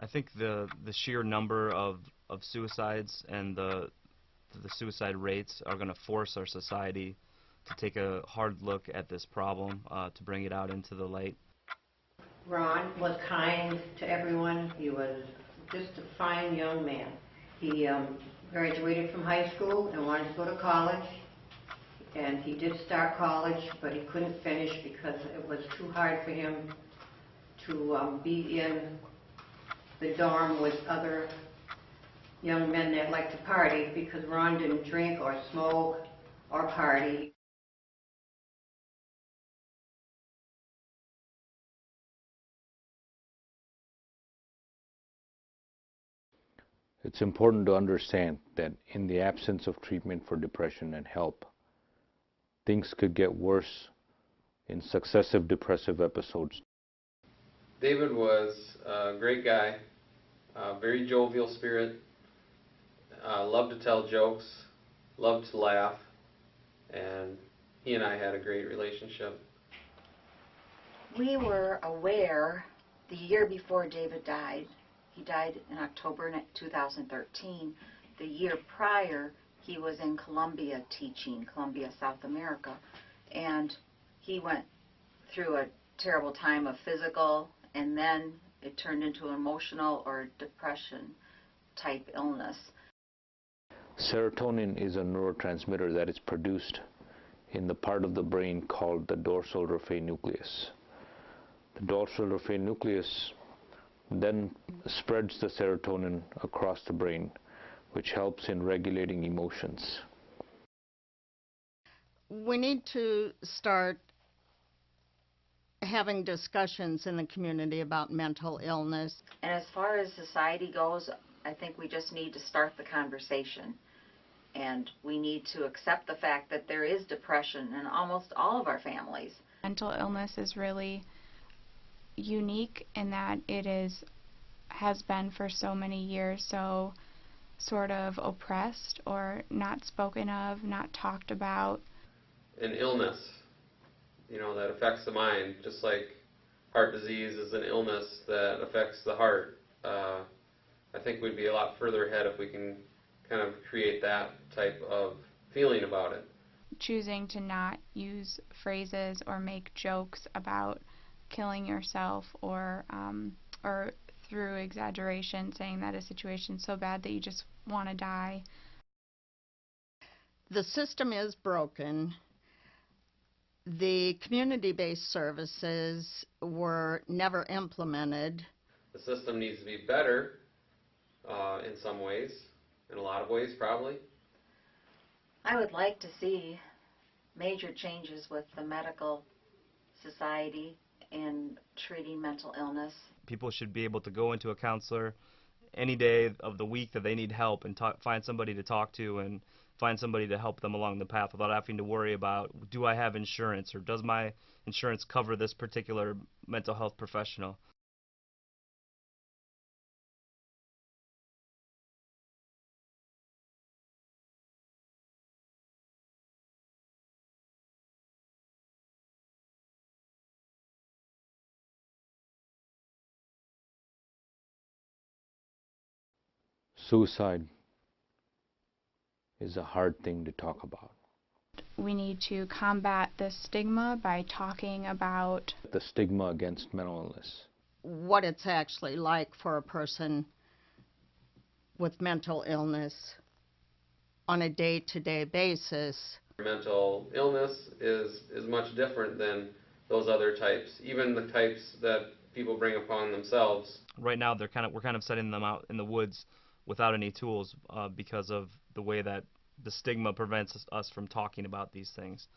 I think the sheer number of suicides and the suicide rates are going to force our society to take a hard look at this problem, to bring it out into the light. Ron was kind to everyone. He was just a fine young man. He graduated from high school and wanted to go to college. And he did start college, but he couldn't finish because it was too hard for him to be in the dorm with other young men that liked to party, because Ron didn't drink or smoke or party. It's important to understand that in the absence of treatment for depression and help, things could get worse in successive depressive episodes. David was a great guy, very jovial spirit, loved to tell jokes, loved to laugh, and he and I had a great relationship. We were aware the year before David died. He died in October 2013. The year prior, he was in Colombia teaching, Colombia, South America, and he went through a terrible time of physical, and then it turned into an emotional or depression type illness. Serotonin is a neurotransmitter that is produced in the part of the brain called the dorsal raphe nucleus. The dorsal raphe nucleus then spreads the serotonin across the brain, which helps in regulating emotions. We need to start having discussions in the community about mental illness. And as far as society goes, I think we just need to start the conversation. And we need to accept the fact that there is depression in almost all of our families. Mental illness is really unique in that it has been for so many years so sort of oppressed or not spoken of, not talked about. An illness, that affects the mind, just like heart disease is an illness that affects the heart. I think we'd be a lot further ahead if we can kind of create that type of feeling about it. Choosing to not use phrases or make jokes about killing yourself or through exaggeration saying that a situation's so bad that you just want to die. The system is broken. The community-based services were never implemented. The system needs to be better in some ways, in a lot of ways probably. I would like to see major changes with the medical society in treating mental illness. People should be able to go into a counselor any day of the week that they need help and find somebody to talk to and find somebody to help them along the path without having to worry about, do I have insurance or does my insurance cover this particular mental health professional? Suicide is a hard thing to talk about. We need to combat this stigma by talking about The stigma against mental illness. What it's actually like for a person with mental illness on a day-to-day basis. Mental illness is much different than those other types, even the types that people bring upon themselves. Right now, we're kind of setting them out in the woods without any tools because of the way that the stigma prevents us from talking about these things.